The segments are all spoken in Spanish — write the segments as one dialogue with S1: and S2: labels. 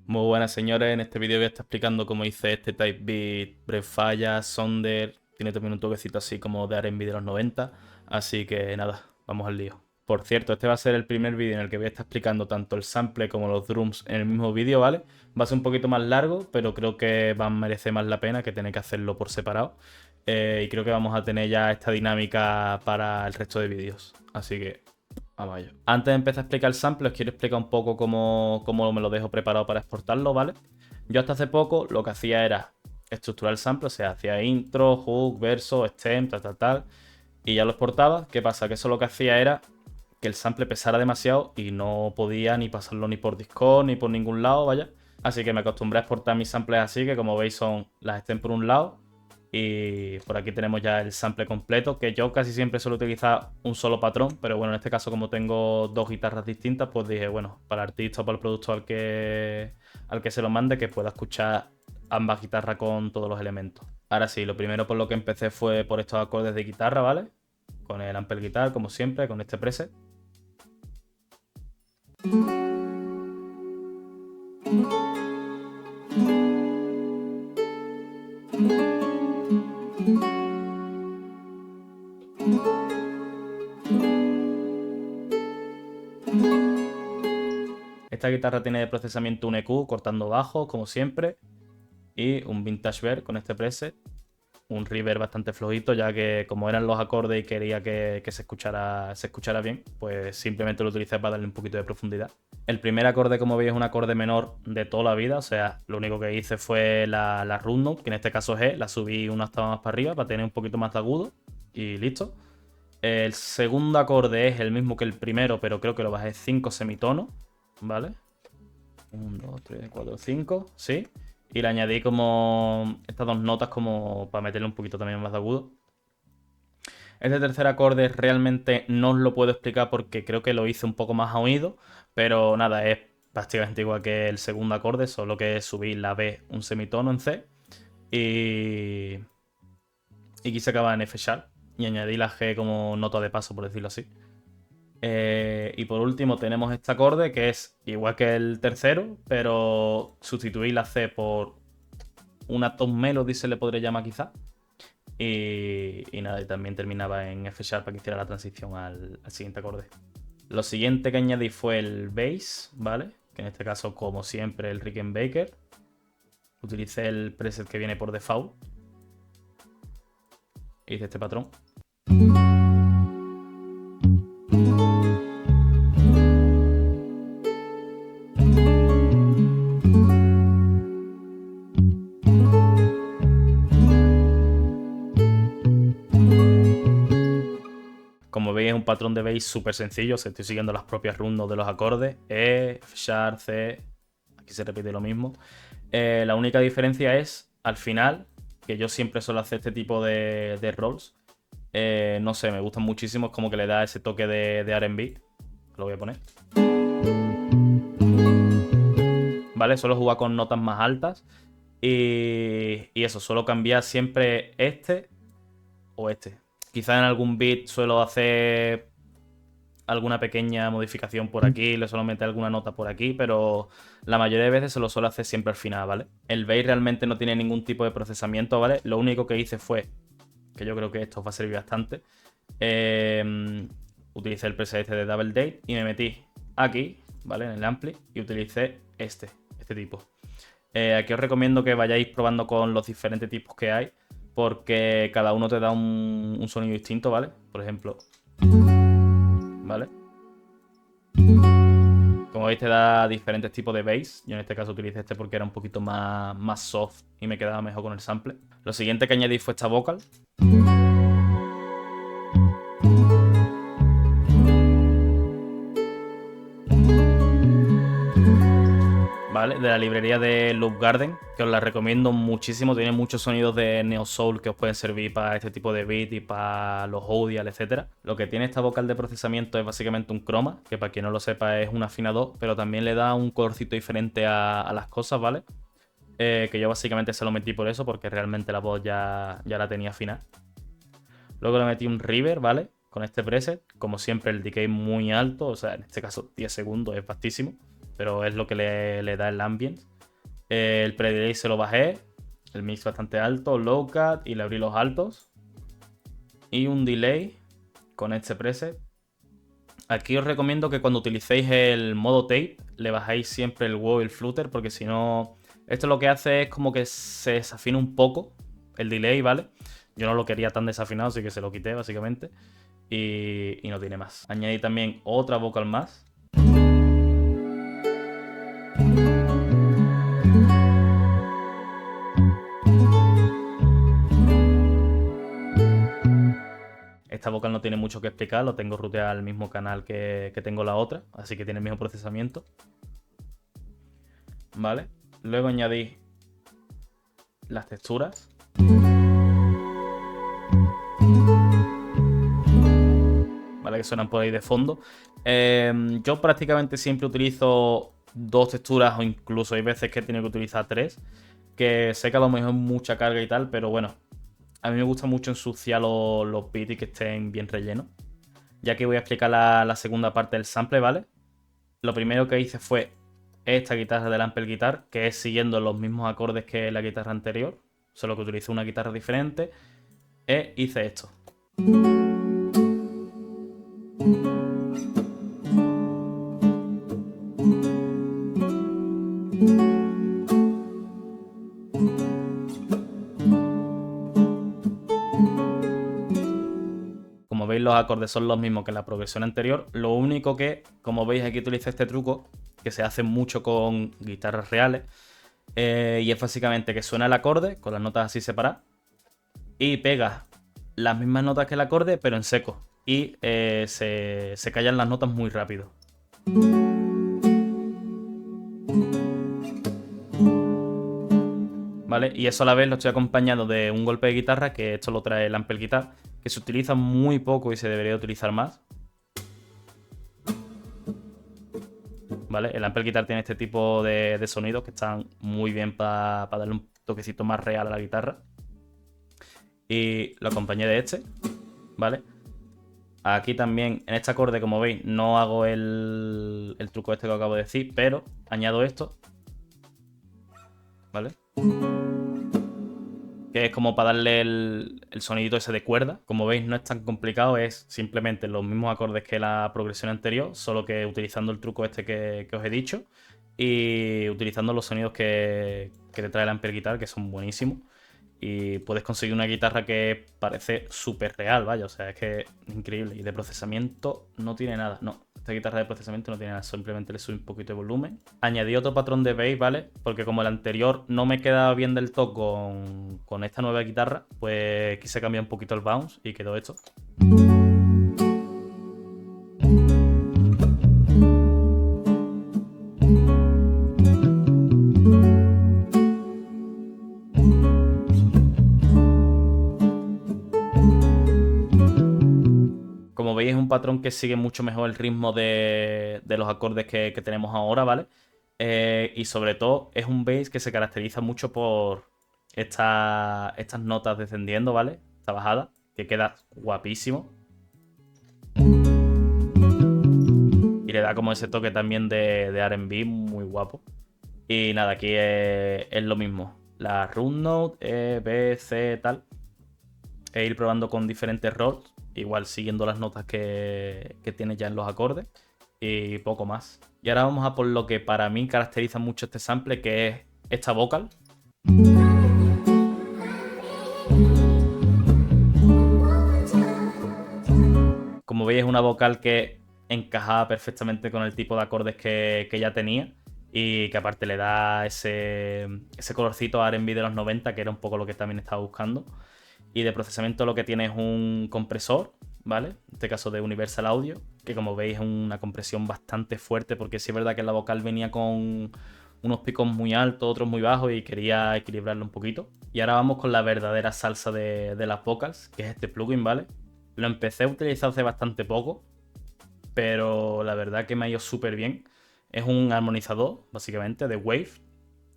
S1: Muy buenas, señores, en este vídeo voy a estar explicando cómo hice este type beat, Breakfast, Sonder. Tiene también un toquecito así como de R&B de los 90, así que nada, vamos al lío. Por cierto, este va a ser el primer vídeo en el que voy a estar explicando tanto el sample como los drums en el mismo vídeo, ¿vale? Va a ser un poquito más largo, pero creo que va a merecer más la pena que tener que hacerlo por separado. Y creo que vamos a tener ya esta dinámica para el resto de vídeos, así que vamos allá. Antes de empezar a explicar el sample, os quiero explicar un poco cómo me lo dejo preparado para exportarlo, ¿vale? Yo hasta hace poco lo que hacía era estructurar el sample, o sea, hacía intro, hook, verso, stem, tal, y ya lo exportaba. ¿Qué pasa? Que eso lo que hacía era que el sample pesara demasiado y no podía ni pasarlo ni por Discord ni por ningún lado, vaya. Así que me acostumbré a exportar mis samples así, que como veis son las stem por un lado. Y por aquí tenemos ya el sample completo, que yo casi siempre suelo utilizar un solo patrón, pero bueno, en este caso como tengo dos guitarras distintas, pues dije, bueno, para el artista o para el productor al que se lo mande, que pueda escuchar ambas guitarras con todos los elementos. Ahora sí, lo primero por lo que empecé fue por estos acordes de guitarra, ¿vale? Con el Amper Guitar, como siempre, con este preset. Esta guitarra tiene de procesamiento un EQ cortando bajos, como siempre, y un Vintage Verb con este preset. Un reverb bastante flojito, ya que como eran los acordes y quería que se escuchara bien, pues simplemente lo utilicé para darle un poquito de profundidad. El primer acorde, como veis, es un acorde menor de toda la vida, o sea, lo único que hice fue la root note, que en este caso es E, la subí una octava más para arriba para tener un poquito más de agudo y listo. El segundo acorde es el mismo que el primero, pero creo que lo bajé 5 semitonos, ¿vale? 1, 2, 3, 4, 5, sí. Y le añadí como estas dos notas como para meterle un poquito también más de agudo. Este tercer acorde realmente no os lo puedo explicar porque creo que lo hice un poco más a oído, pero nada, es prácticamente igual que el segundo acorde, solo que subí la B un semitono en C y quise acabar en F sharp y añadí la G como nota de paso, por decirlo así. Y por último tenemos este acorde que es igual que el tercero, pero sustituí la C por una top melody, se le podría llamar quizá. Y nada, y también terminaba en F sharp para que hiciera la transición al siguiente acorde. Lo siguiente que añadí fue el bass, ¿vale? Que en este caso, como siempre, el Rickenbacker. Utilicé el preset que viene por default. Hice este patrón. Como veis es un patrón de bass súper sencillo, estoy siguiendo las propias rundas de los acordes, E, F sharp, C, aquí se repite lo mismo. La única diferencia es, al final, que yo siempre suelo hacer este tipo de rolls. No sé, me gustan muchísimo, es como que le da ese toque de R&B. Lo voy a poner. Vale, suelo jugar con notas más altas. Y eso, suelo cambiar siempre este o este. Quizá en algún beat suelo hacer alguna pequeña modificación por aquí, le suelo meter alguna nota por aquí, pero la mayoría de veces se lo suelo hacer siempre al final, ¿vale? El bass realmente no tiene ningún tipo de procesamiento, ¿vale? Lo único que hice fue, que yo creo que esto os va a servir bastante, utilicé el preset este de Double Date y me metí aquí, ¿vale? En el ampli y utilicé este tipo. Aquí os recomiendo que vayáis probando con los diferentes tipos que hay, porque cada uno te da un sonido distinto, ¿vale? Por ejemplo, ¿vale? Como veis te da diferentes tipos de bass. Yo en este caso utilicé este porque era un poquito más soft y me quedaba mejor con el sample. Lo siguiente que añadí fue esta vocal. ¿Vale? ¿vale? De la librería de Loop Garden, que os la recomiendo muchísimo. Tiene muchos sonidos de Neo Soul que os pueden servir para este tipo de beat y para los audial, etc. Lo que tiene esta vocal de procesamiento es básicamente un croma, que para quien no lo sepa es un afinador, pero también le da un colorcito diferente a las cosas, ¿vale? Que yo básicamente se lo metí por eso, porque realmente la voz ya la tenía afinada. Luego le metí un reverb, ¿vale? Con este preset. Como siempre, el decay muy alto. O sea, en este caso 10 segundos es vastísimo. Pero es lo que le da el ambience. El pre-delay se lo bajé. El mix bastante alto. Low cut. Y le abrí los altos. Y un delay con este preset. Aquí os recomiendo que cuando utilicéis el modo tape, le bajáis siempre el wow y el flutter. Porque si no... Esto lo que hace es como que se desafina un poco el delay, ¿vale? Yo no lo quería tan desafinado, así que se lo quité básicamente. Y no tiene más. Añadí también otra vocal más. Esta vocal no tiene mucho que explicar, lo tengo ruteada al mismo canal que tengo la otra, así que tiene el mismo procesamiento. ¿Vale? Luego añadí las texturas. ¿Vale? Que suenan por ahí de fondo. Yo prácticamente siempre utilizo 2 texturas o incluso hay veces que he tenido que utilizar 3. Que sé que a lo mejor es mucha carga y tal, pero bueno, a mí me gusta mucho ensuciar los beats y que estén bien rellenos. Ya que voy a explicar la segunda parte del sample, ¿vale? Lo primero que hice fue esta guitarra del Ampel Guitar, que es siguiendo los mismos acordes que la guitarra anterior, solo que utilizo una guitarra diferente, e hice esto. Como veis, los acordes son los mismos que la progresión anterior. Lo único que, como veis, aquí utilizo este truco que se hace mucho con guitarras reales. Y es básicamente que suena el acorde con las notas así separadas y pegas las mismas notas que el acorde, pero en seco. Y se callan las notas muy rápido. ¿Vale? Y eso a la vez lo estoy acompañando de un golpe de guitarra, que esto lo trae el Ampel Guitar, que se utiliza muy poco y se debería utilizar más. ¿Vale? El Ampel Guitar tiene este tipo de sonidos que están muy bien para darle un toquecito más real a la guitarra. Y lo acompañé de este, ¿vale? Aquí también, en este acorde, como veis, no hago el truco este que acabo de decir, pero añado esto, ¿vale? Que es como para darle el sonidito ese de cuerda. Como veis, no es tan complicado, es simplemente los mismos acordes que la progresión anterior, solo que utilizando el truco este que os he dicho y utilizando los sonidos que te trae el Ampel Guitar, que son buenísimos. Y puedes conseguir una guitarra que parece súper real, vaya, o sea, es que es increíble. Y de procesamiento no tiene nada, no. Esta guitarra de procesamiento no tiene nada, simplemente le sube un poquito de volumen. Añadí otro patrón de bass, ¿vale? Porque como el anterior no me quedaba bien del todo con esta nueva guitarra, pues quise cambiar un poquito el bounce y quedó esto. Como veis, es un patrón que sigue mucho mejor el ritmo de los acordes que tenemos ahora, ¿vale? Y sobre todo es un bass que se caracteriza mucho por estas notas descendiendo, ¿vale? Esta bajada, que queda guapísimo. Y le da como ese toque también de R&B muy guapo. Y nada, aquí es lo mismo. La root note, E, B, C, tal. E ir probando con diferentes rolls, igual siguiendo las notas que tiene ya en los acordes y poco más. Y ahora vamos a por lo que para mí caracteriza mucho este sample, que es esta vocal. Como veis, es una vocal que encajaba perfectamente con el tipo de acordes que ya tenía y que aparte le da ese colorcito R&B de los 90, que era un poco lo que también estaba buscando. Y de procesamiento lo que tiene es un compresor, ¿vale? En este caso de Universal Audio, que como veis es una compresión bastante fuerte, porque sí es verdad que la vocal venía con unos picos muy altos, otros muy bajos y quería equilibrarlo un poquito. Y ahora vamos con la verdadera salsa de las vocals, que es este plugin, ¿vale? Lo empecé a utilizar hace bastante poco, pero la verdad que me ha ido súper bien. Es un armonizador, básicamente, de Wave,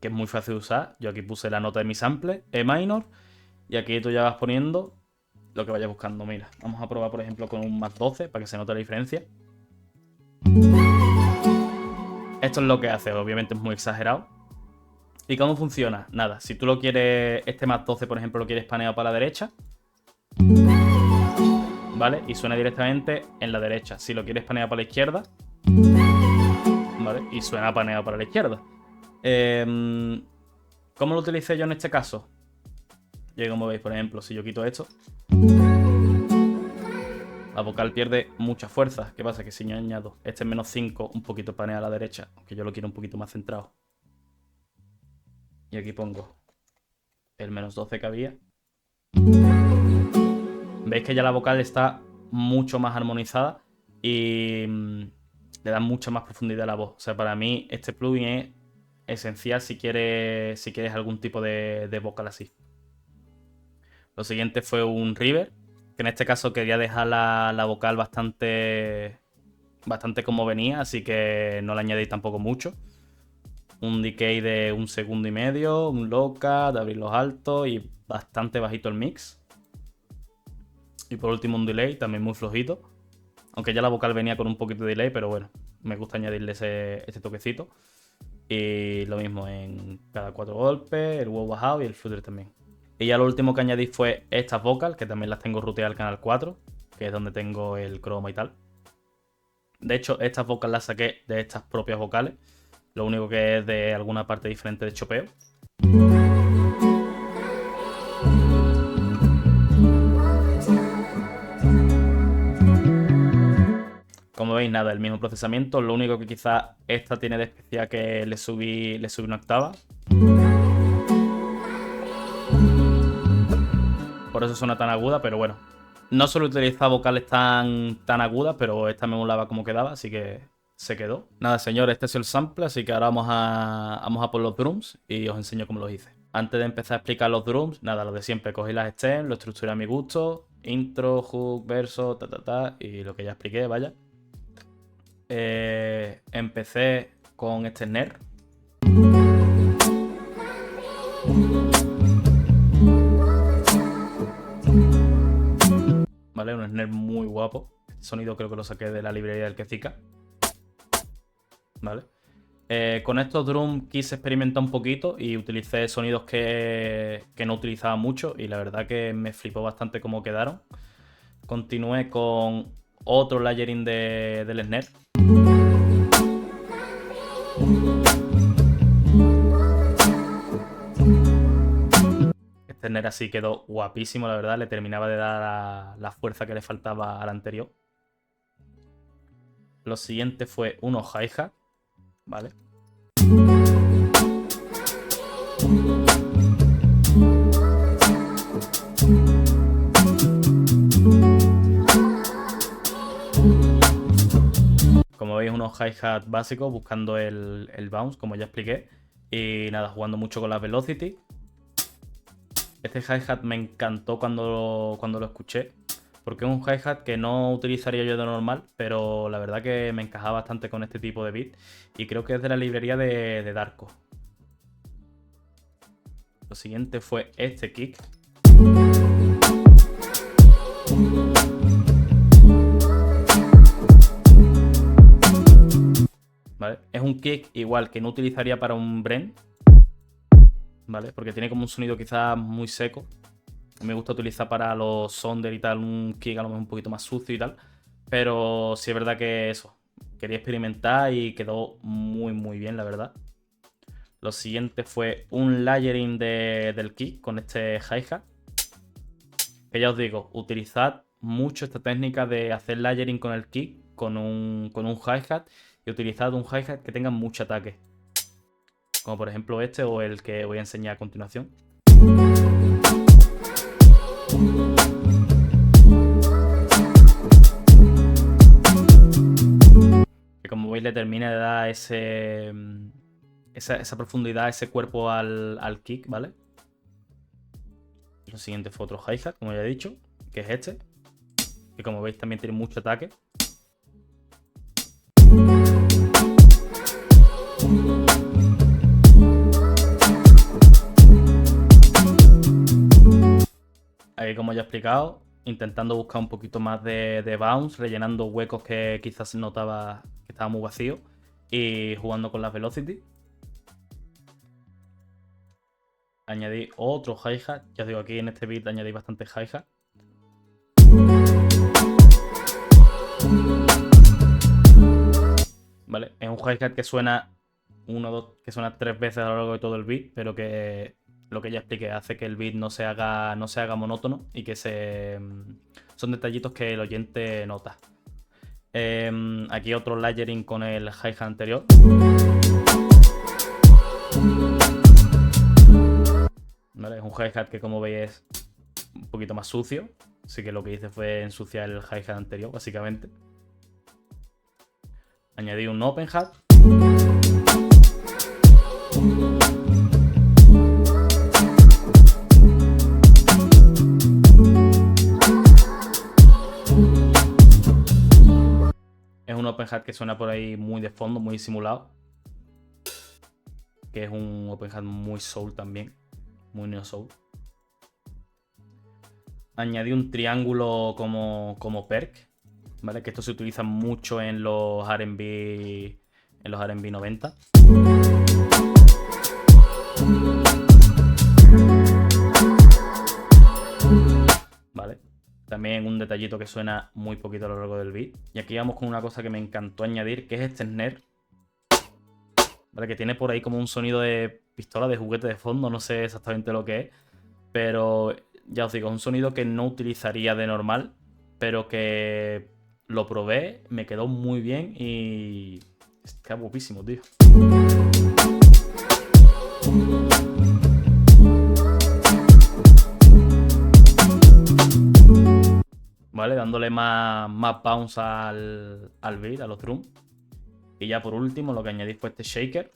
S1: que es muy fácil de usar. Yo aquí puse la nota de mi sample, E minor, y aquí tú ya vas poniendo lo que vayas buscando. Mira, vamos a probar, por ejemplo, con un más 12 para que se note la diferencia. Esto es lo que hace, obviamente es muy exagerado. ¿Y cómo funciona? Nada, si tú lo quieres, este más 12, por ejemplo, lo quieres paneado para la derecha, ¿vale? Y suena directamente en la derecha. Si lo quieres paneado para la izquierda, ¿vale? Y suena paneado para la izquierda. ¿Cómo lo utilicé yo en este caso? Y como veis, por ejemplo, si yo quito esto, la vocal pierde mucha fuerza. ¿Qué pasa? Que si yo añado este menos 5 un poquito paneado a la derecha, aunque yo lo quiero un poquito más centrado, y aquí pongo el menos 12 que había, veis que ya la vocal está mucho más armonizada y le da mucha más profundidad a la voz. O sea, para mí este plugin es esencial si quieres algún tipo de vocal así. Lo siguiente fue un reverb, que en este caso quería dejar la vocal bastante como venía, así que no le añadí tampoco mucho. Un decay de 1,5 segundos, un low cut, de abrir los altos y bastante bajito el mix. Y por último un delay, también muy flojito. Aunque ya la vocal venía con un poquito de delay, pero bueno, me gusta añadirle este toquecito. Y lo mismo en cada 4 golpes, el wow bajado y el flutter también. Y ya lo último que añadí fue estas vocals, que también las tengo ruteadas al canal 4, que es donde tengo el croma y tal. De hecho, estas vocals las saqué de estas propias vocales. Lo único que es de alguna parte diferente de chopeo. Como veis, nada, el mismo procesamiento. Lo único que quizás esta tiene de especial que le subí una octava. Por eso suena tan aguda, pero bueno. No suelo utilizar vocales tan agudas, pero esta me molaba como quedaba, así que se quedó. Nada, señores, este es el sample, así que ahora vamos a por los drums y os enseño cómo los hice. Antes de empezar a explicar los drums, nada, lo de siempre, cogí las stems, lo estructuré a mi gusto, intro, hook, verso, y lo que ya expliqué, vaya. Empecé con este snare. ¿Vale? Un snare muy guapo. Este sonido creo que lo saqué de la librería del Quezica. ¿Vale? Con estos drums quise experimentar un poquito y utilicé sonidos que no utilizaba mucho y la verdad que me flipó bastante cómo quedaron. Continué con otro layering del snare. Este snare así quedó guapísimo, la verdad. Le terminaba de dar la fuerza que le faltaba al anterior. Lo siguiente fue unos hi-hat, ¿vale? Como veis, unos hi-hat básicos buscando el bounce, como ya expliqué. Y nada, jugando mucho con la velocity. Este hi-hat me encantó cuando lo escuché, porque es un hi-hat que no utilizaría yo de normal, pero la verdad que me encajaba bastante con este tipo de beat y creo que es de la librería de Darko. Lo siguiente fue este kick. ¿Vale? Es un kick igual que no utilizaría para un blend, ¿vale? Porque tiene como un sonido quizás muy seco. Me gusta utilizar para los Sonder y tal un kick a lo mejor un poquito más sucio y tal. Pero sí es verdad que eso, quería experimentar y quedó muy bien, la verdad. Lo siguiente fue un layering del kick con este hi-hat. Que ya os digo, utilizad mucho esta técnica de hacer layering con el kick, con un hi-hat. Y utilizad un hi-hat que tenga mucho ataque. Como por ejemplo este o el que voy a enseñar a continuación. Que como veis le termina de dar ese esa profundidad, ese cuerpo al kick, ¿vale? Lo siguiente fue otro hi-hat, como ya he dicho, que es este. Que como veis también tiene mucho ataque. Ahí, como ya he explicado, intentando buscar un poquito más de bounce, rellenando huecos que quizás notaba que estaba muy vacío y jugando con las velocity. Añadí otro hi-hat. Ya os digo, aquí en este beat añadí bastante hi-hat. ¿Vale? Es un hi-hat que suena 1, 2, que suena 3 veces a lo largo de todo el beat, pero que lo que ya expliqué hace que el beat no se haga monótono y que son detallitos que el oyente nota. Aquí otro layering con el hi-hat anterior. ¿Vale? Es un hi-hat que, como veis, es un poquito más sucio. Así que lo que hice fue ensuciar el hi-hat anterior, básicamente. Añadí un open hat. Es un open hat que suena por ahí muy de fondo, muy simulado. Que es un open hat muy soul también. Muy neo soul. Añadí un triángulo como perk. ¿Vale? Que esto se utiliza mucho en los R&B. En los R&B 90. ¿Vale? También un detallito que suena muy poquito a lo largo del beat. Y aquí vamos con una cosa que me encantó añadir, que es este snare. ¿Vale? Que tiene por ahí como un sonido de pistola de juguete de fondo, no sé exactamente lo que es. Pero ya os digo, es un sonido que no utilizaría de normal, pero que lo probé, me quedó muy bien y está guapísimo, tío. ¿Vale? Dándole más bounce al beat, a los drums. Y ya por último lo que añadí fue este shaker.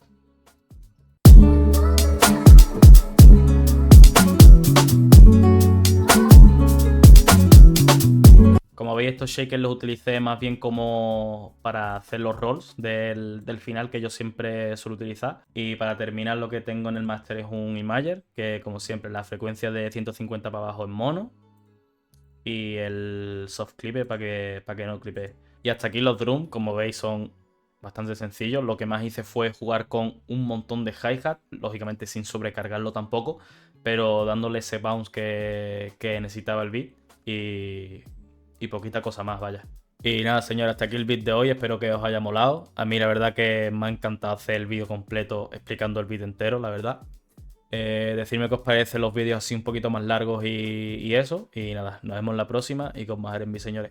S1: Como veis, estos shakers los utilicé más bien como para hacer los rolls del final que yo siempre suelo utilizar. Y para terminar, lo que tengo en el máster es un imager, que como siempre la frecuencia de 150 para abajo en mono. Y el soft clip para que no clipe. Y hasta aquí los drums, como veis, son bastante sencillos. Lo que más hice fue jugar con un montón de hi-hat, lógicamente sin sobrecargarlo tampoco, pero dándole ese bounce que necesitaba el beat y poquita cosa más, vaya. Y nada, señores, hasta aquí el beat de hoy. Espero que os haya molado. A mí la verdad que me ha encantado hacer el vídeo completo explicando el beat entero, la verdad. Decidme qué os parecen los vídeos así un poquito más largos y eso. Y nada, nos vemos en la próxima y con más R&B, señores.